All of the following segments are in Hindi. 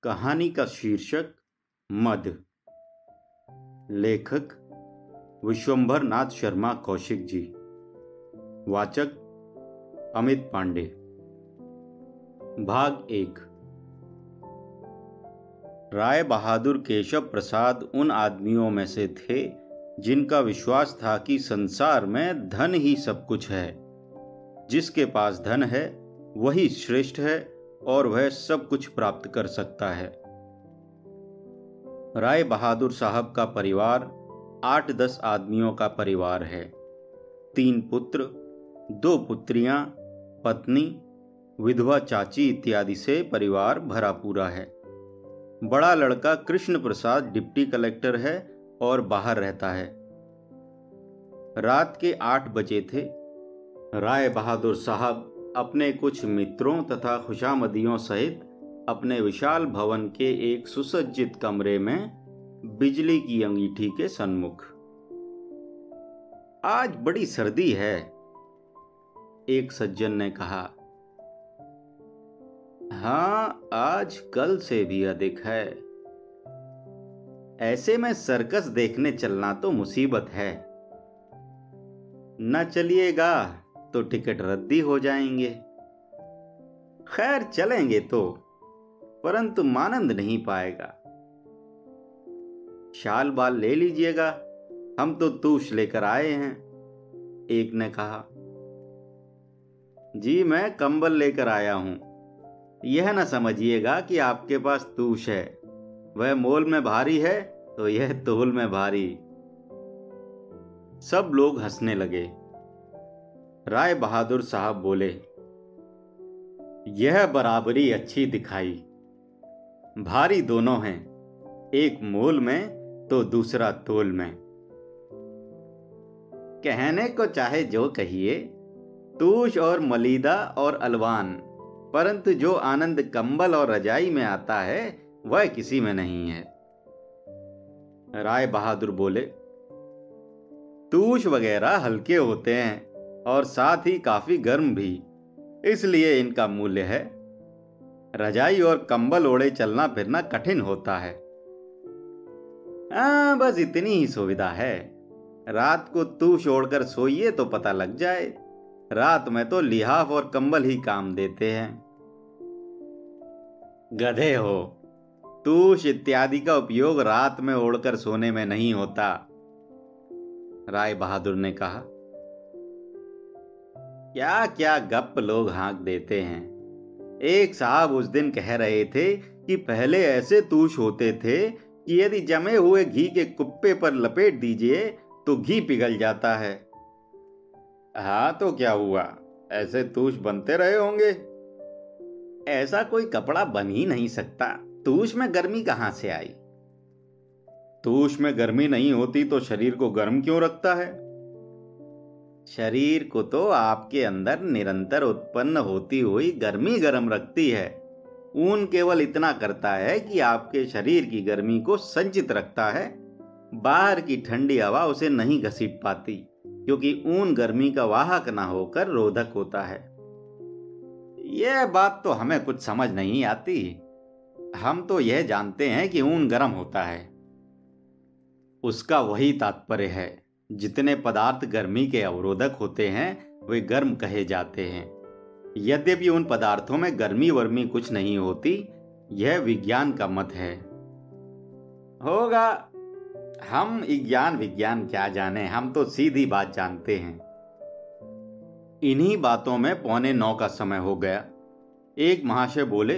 कहानी का शीर्षक मद। लेखक विश्वंभर नाथ शर्मा कौशिक जी। वाचक अमित पांडे। भाग 1। राय बहादुर केशव प्रसाद उन आदमियों में से थे जिनका विश्वास था कि संसार में धन ही सब कुछ है। जिसके पास धन है वही श्रेष्ठ है और वह सब कुछ प्राप्त कर सकता है। राय बहादुर साहब का परिवार 8-10 आदमियों का परिवार है। 3 पुत्र, 2 पुत्रियां, पत्नी, विधवा चाची इत्यादि से परिवार भरा पूरा है। बड़ा लड़का कृष्ण प्रसाद डिप्टी कलेक्टर है और बाहर रहता है। रात के 8 बजे थे। राय बहादुर साहब अपने कुछ मित्रों तथा खुशामदियों सहित अपने विशाल भवन के एक सुसज्जित कमरे में बिजली की अंगीठी के सन्मुख। आज बड़ी सर्दी है, एक सज्जन ने कहा। हाँ, आज कल से भी अधिक है। ऐसे में सर्कस देखने चलना तो मुसीबत है। न चलिएगा तो टिकट रद्दी हो जाएंगे। खैर चलेंगे तो, परंतु मानंद नहीं पाएगा। शाल बाल ले लीजिएगा, हम तो तूश लेकर आए हैं, एक ने कहा। जी मैं कंबल लेकर आया हूं। यह न समझिएगा कि आपके पास तूश है। वह मोल में भारी है तो यह तोल में भारी। सब लोग हंसने लगे। राय बहादुर साहब बोले, यह बराबरी अच्छी दिखाई। भारी दोनों हैं, एक मोल में तो दूसरा तोल में। कहने को चाहे जो कहिए, तूश और मलीदा और अलवान, परंतु जो आनंद कंबल और रजाई में आता है वह किसी में नहीं है। राय बहादुर बोले, तूश वगैरह हल्के होते हैं और साथ ही काफी गर्म भी, इसलिए इनका मूल्य है। रजाई और कंबल ओढ़े चलना फिरना कठिन होता है। बस इतनी ही सुविधा है। रात को तूश ओढ़कर सोइए तो पता लग जाए। रात में तो लिहाफ और कंबल ही काम देते हैं। गधे हो, तूश इत्यादि का उपयोग रात में ओढ़कर सोने में नहीं होता, राय बहादुर ने कहा। क्या क्या गप लोग हाँक देते हैं। एक साहब उस दिन कह रहे थे कि पहले ऐसे तूश होते थे कि यदि जमे हुए घी के कुप्पे पर लपेट दीजिए तो घी पिघल जाता है। हाँ तो क्या हुआ, ऐसे तूश बनते रहे होंगे। ऐसा कोई कपड़ा बन ही नहीं सकता। तूश में गर्मी कहां से आई? तूश में गर्मी नहीं होती तो शरीर को गर्म क्यों रखता है? शरीर को तो आपके अंदर निरंतर उत्पन्न होती हुई गर्मी गर्म रखती है। ऊन केवल इतना करता है कि आपके शरीर की गर्मी को संचित रखता है। बाहर की ठंडी हवा उसे नहीं घसीट पाती, क्योंकि ऊन गर्मी का वाहक ना होकर रोधक होता है। यह बात तो हमें कुछ समझ नहीं आती। हम तो यह जानते हैं कि ऊन गर्म होता है। उसका वही तात्पर्य है। जितने पदार्थ गर्मी के अवरोधक होते हैं वे गर्म कहे जाते हैं। यद्यपि उन पदार्थों में गर्मी वर्मी कुछ नहीं होती, यह विज्ञान का मत है। होगा, हम विज्ञान क्या जाने, हम तो सीधी बात जानते हैं। इन्हीं बातों में 8:45 का समय हो गया। एक महाशय बोले,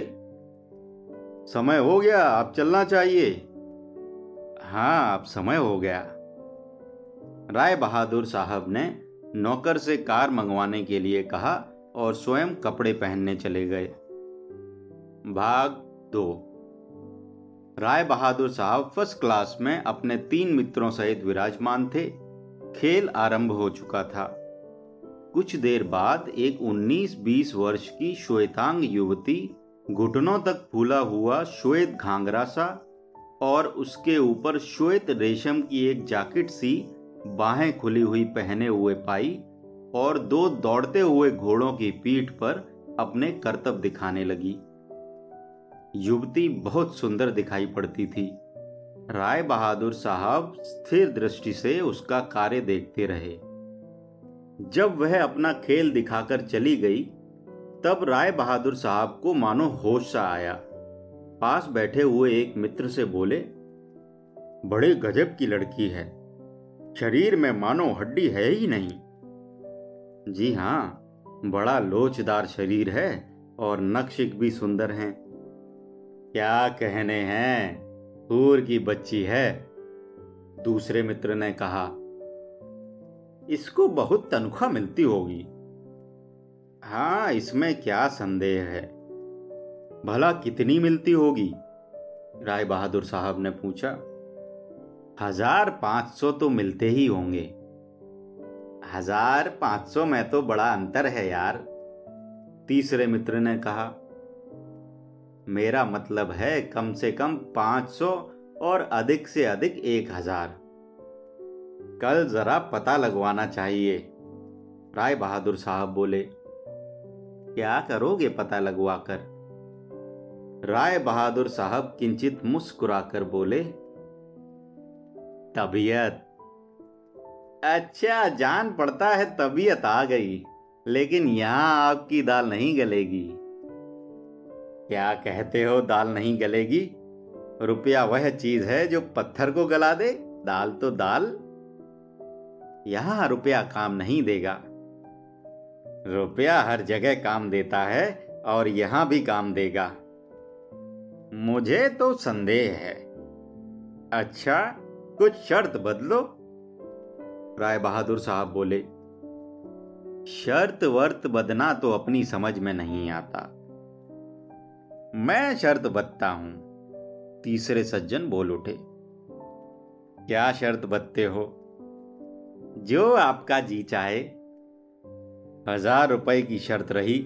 समय हो गया, अब चलना चाहिए। हाँ, अब समय हो गया। राय बहादुर साहब ने नौकर से कार मंगवाने के लिए कहा और स्वयं कपड़े पहनने चले गए। भाग 2। राय बहादुर साहब फर्स्ट क्लास में अपने 3 मित्रों सहित विराजमान थे। खेल आरंभ हो चुका था। कुछ देर बाद एक 19-20 वर्ष की श्वेतांग युवती, घुटनों तक फूला हुआ श्वेत घाघरा सा और उसके ऊपर श्वेत रेशम की एक जैकेट सी बाहें खुली हुई पहने हुए पाई और 2 दौड़ते हुए घोड़ों की पीठ पर अपने करतब दिखाने लगी। युवती बहुत सुंदर दिखाई पड़ती थी। राय बहादुर साहब स्थिर दृष्टि से उसका कार्य देखते रहे। जब वह अपना खेल दिखाकर चली गई, तब राय बहादुर साहब को मानो होश सा आया। पास बैठे हुए एक मित्र से बोले, बड़े गजब की लड़की है, शरीर में मानो हड्डी है ही नहीं। जी हाँ, बड़ा लोचदार शरीर है और नक्शिक भी सुंदर हैं। क्या कहने हैं, हूर की बच्ची है। दूसरे मित्र ने कहा, इसको बहुत तनख्वाह मिलती होगी। हाँ, इसमें क्या संदेह है। भला कितनी मिलती होगी? राय बहादुर साहब ने पूछा। 1500 तो मिलते ही होंगे। 1500 में तो बड़ा अंतर है यार। तीसरे मित्र ने कहा, मेरा मतलब है कम से कम 500 और अधिक से अधिक 1000। कल जरा पता लगवाना चाहिए। राय बहादुर साहब बोले। क्या करोगे पता लगवाकर? राय बहादुर साहब किंचित मुस्कुराकर बोले, तबीयत। अच्छा, जान पड़ता है तबीयत आ गई, लेकिन यहां आपकी दाल नहीं गलेगी। क्या कहते हो दाल नहीं गलेगी? रुपया वह चीज है जो पत्थर को गला दे, दाल तो दाल। यहां रुपया काम नहीं देगा। रुपया हर जगह काम देता है और यहां भी काम देगा। मुझे तो संदेह है। अच्छा, कुछ शर्त बदलो। राय बहादुर साहब बोले, शर्त वर्त बदना तो अपनी समझ में नहीं आता। मैं शर्त बदता हूं। तीसरे सज्जन बोल उठे। क्या शर्त बदते हो? जो आपका जी चाहे। 1000 रुपए की शर्त रही।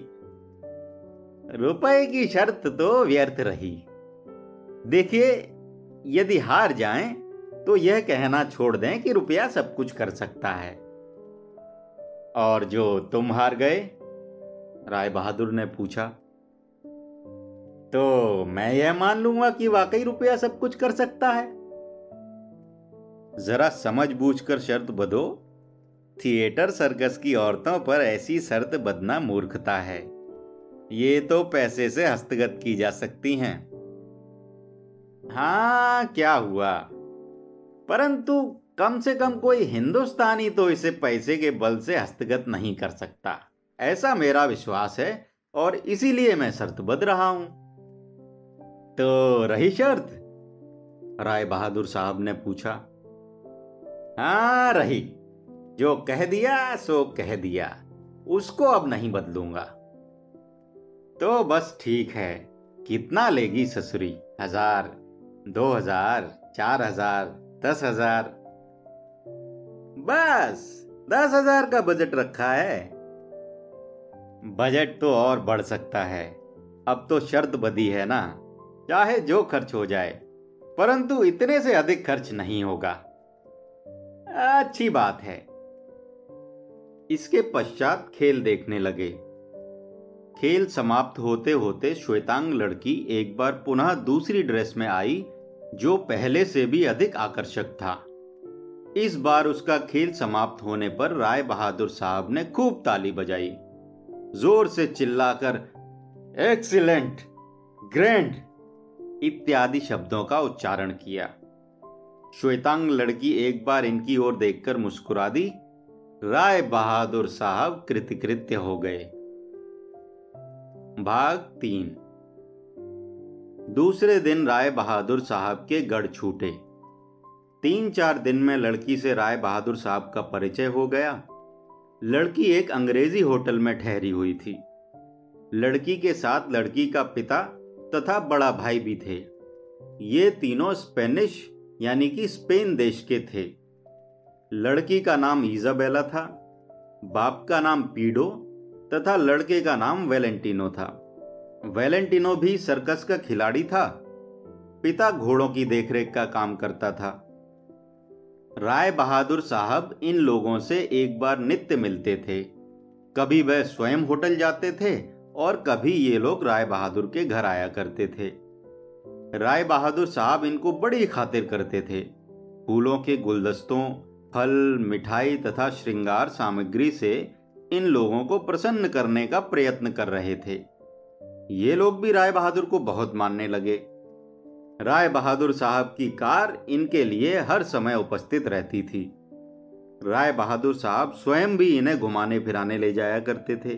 रुपए की शर्त तो व्यर्थ रही। देखिए, यदि हार जाएं तो यह कहना छोड़ दें कि रुपया सब कुछ कर सकता है। और जो तुम हार गए? राय बहादुर ने पूछा। तो मैं यह मान लूंगा कि वाकई रुपया सब कुछ कर सकता है। जरा समझ बूझकर शर्त बदो। थिएटर सर्कस की औरतों पर ऐसी शर्त बदना मूर्खता है। ये तो पैसे से हस्तगत की जा सकती हैं। हाँ, क्या हुआ? परंतु कम से कम कोई हिंदुस्तानी तो इसे पैसे के बल से हस्तगत नहीं कर सकता, ऐसा मेरा विश्वास है, और इसीलिए मैं शर्त बद रहा हूं। तो रही शर्त? राय बहादुर साहब ने पूछा। हाँ, रही। जो कह दिया सो कह दिया, उसको अब नहीं बदलूंगा। तो बस ठीक है। कितना लेगी ससुरी? 1000, 2000, 4000, 10,000? बस 10,000 का बजट रखा है। बजट तो और बढ़ सकता है। अब तो शर्त बदी है ना, चाहे जो खर्च हो जाए, परंतु इतने से अधिक खर्च नहीं होगा। अच्छी बात है। इसके पश्चात खेल देखने लगे। खेल समाप्त होते होते श्वेतांग लड़की एक बार पुनः दूसरी ड्रेस में आई, जो पहले से भी अधिक आकर्षक था। इस बार उसका खेल समाप्त होने पर राय बहादुर साहब ने खूब ताली बजाई, जोर से चिल्लाकर एक्सीलेंट, ग्रैंड इत्यादि शब्दों का उच्चारण किया। श्वेतांग लड़की एक बार इनकी ओर देखकर मुस्कुरा दी। राय बहादुर साहब कृतकृत्य हो गए। भाग 3। दूसरे दिन राय बहादुर साहब के गढ़ छूटे। 3-4 दिन में लड़की से राय बहादुर साहब का परिचय हो गया। लड़की एक अंग्रेजी होटल में ठहरी हुई थी। लड़की के साथ लड़की का पिता तथा बड़ा भाई भी थे। ये तीनों स्पेनिश यानी कि स्पेन देश के थे। लड़की का नाम इजाबेला था, बाप का नाम पीडो तथा लड़के का नाम वेलेंटिनो था। वेलेंटिनो भी सर्कस का खिलाड़ी था। पिता घोड़ों की देखरेख का काम करता था। राय बहादुर साहब इन लोगों से एक बार नित्य मिलते थे। कभी वह स्वयं होटल जाते थे और कभी ये लोग राय बहादुर के घर आया करते थे। राय बहादुर साहब इनको बड़ी खातिर करते थे। फूलों के गुलदस्तों, फल, मिठाई तथा श्रृंगार सामग्री से इन लोगों को प्रसन्न करने का प्रयत्न कर रहे थे। ये लोग भी राय बहादुर को बहुत मानने लगे। राय बहादुर साहब की कार इनके लिए हर समय उपस्थित रहती थी। राय बहादुर साहब स्वयं भी इन्हें घुमाने फिराने ले जाया करते थे।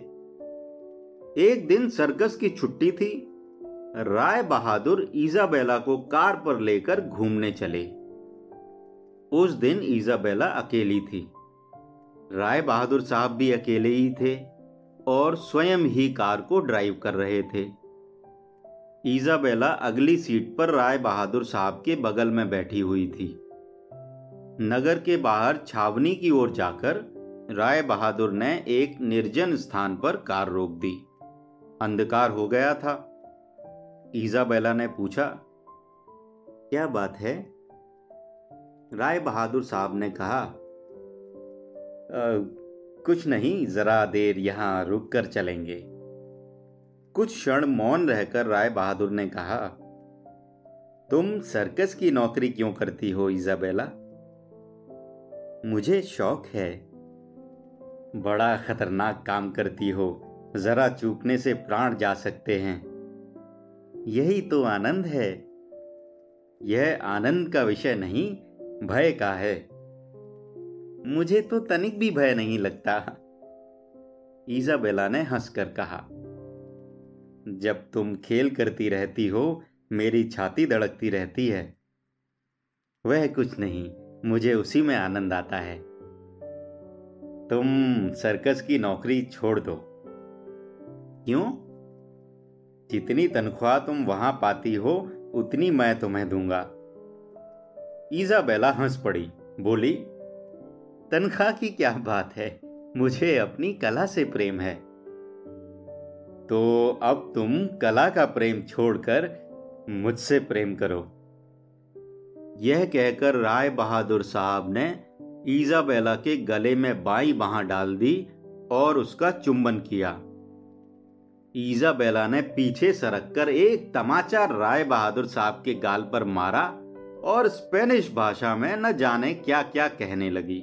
एक दिन सर्कस की छुट्टी थी। राय बहादुर इजाबेला को कार पर लेकर घूमने चले। उस दिन इजाबेला अकेली थी। राय बहादुर साहब भी अकेले ही थे और स्वयं ही कार को ड्राइव कर रहे थे। इजाबेला अगली सीट पर राय बहादुर साहब के बगल में बैठी हुई थी। नगर के बाहर छावनी की ओर जाकर राय बहादुर ने एक निर्जन स्थान पर कार रोक दी। अंधकार हो गया था। इजाबेला ने पूछा, क्या बात है? राय बहादुर साहब ने कहा, कुछ नहीं, जरा देर यहां रुक कर चलेंगे। कुछ क्षण मौन रहकर राय बहादुर ने कहा, तुम सर्कस की नौकरी क्यों करती हो इजाबेला? मुझे शौक है। बड़ा खतरनाक काम करती हो, जरा चूकने से प्राण जा सकते हैं। यही तो आनंद है। यह आनंद का विषय नहीं, भय का है। मुझे तो तनिक भी भय नहीं लगता। इजाबेला ने हंसकर कहा, जब तुम खेल करती रहती हो मेरी छाती धड़कती रहती है। वह कुछ नहीं, मुझे उसी में आनंद आता है। तुम सर्कस की नौकरी छोड़ दो। क्यों? जितनी तनख्वाह तुम वहां पाती हो उतनी मैं तुम्हें दूंगा। इजाबेला हंस पड़ी, बोली, तनख्वाह की क्या बात है, मुझे अपनी कला से प्रेम है। तो अब तुम कला का प्रेम छोड़कर मुझसे प्रेम करो। यह कहकर राय बहादुर साहब ने इजाबेला के गले में बाईं बांह डाल दी और उसका चुंबन किया। इजाबेला ने पीछे सरककर एक तमाचा राय बहादुर साहब के गाल पर मारा और स्पेनिश भाषा में न जाने क्या क्या कहने लगी।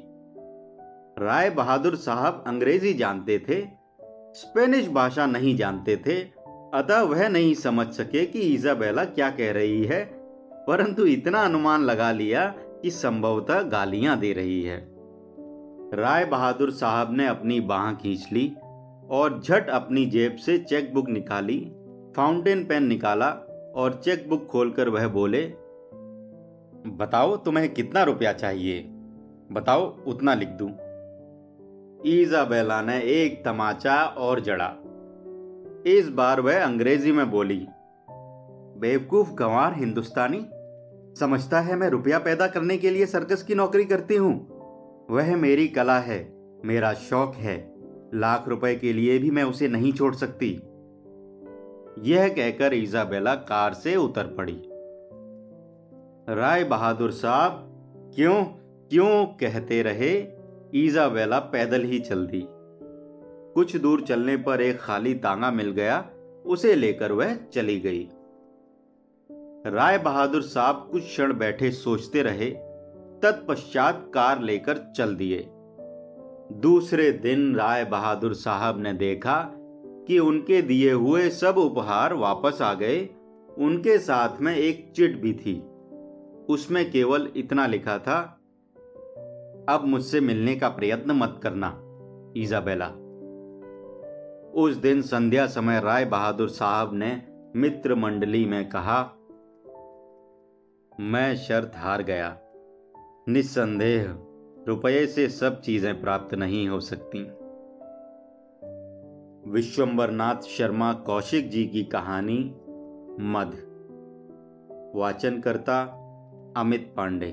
राय बहादुर साहब अंग्रेजी जानते थे, स्पेनिश भाषा नहीं जानते थे, अतः वह नहीं समझ सके कि इजाबेला क्या कह रही है, परंतु इतना अनुमान लगा लिया कि संभवतः गालियां दे रही है। राय बहादुर साहब ने अपनी बांह खींच ली और झट अपनी जेब से चेक बुक निकाली, फाउंटेन पेन निकाला और चेक बुक खोलकर वह बोले, बताओ तुम्हें कितना रुपया चाहिए, बताओ उतना लिख दूं। इजाबेला ने एक तमाचा और जड़ा। इस बार वह अंग्रेजी में बोली, बेवकूफ गंवार हिंदुस्तानी, समझता है मैं रुपया पैदा करने के लिए सर्कस की नौकरी करती हूं। वह मेरी कला है, मेरा शौक है। लाख रुपए के लिए भी मैं उसे नहीं छोड़ सकती। यह कहकर इजाबेला कार से उतर पड़ी। राय बहादुर साहब क्यों क्यों कहते रहे। इजाबेला पैदल ही चल दी। कुछ दूर चलने पर एक खाली तांगा मिल गया, उसे लेकर वह चली गई। राय बहादुर साहब कुछ क्षण बैठे सोचते रहे, तत्पश्चात कार लेकर चल दिए। दूसरे दिन राय बहादुर साहब ने देखा कि उनके दिए हुए सब उपहार वापस आ गए। उनके साथ में एक चिट भी थी। उसमें केवल इतना लिखा था, अब मुझसे मिलने का प्रयत्न मत करना इजाबेला। उस दिन संध्या समय राय बहादुर साहब ने मित्र मंडली में कहा, मैं शर्त हार गया। निस्संदेह रुपये से सब चीजें प्राप्त नहीं हो सकती। विश्वंबरनाथ शर्मा कौशिक जी की कहानी मध। वाचन करता अमित पांडे।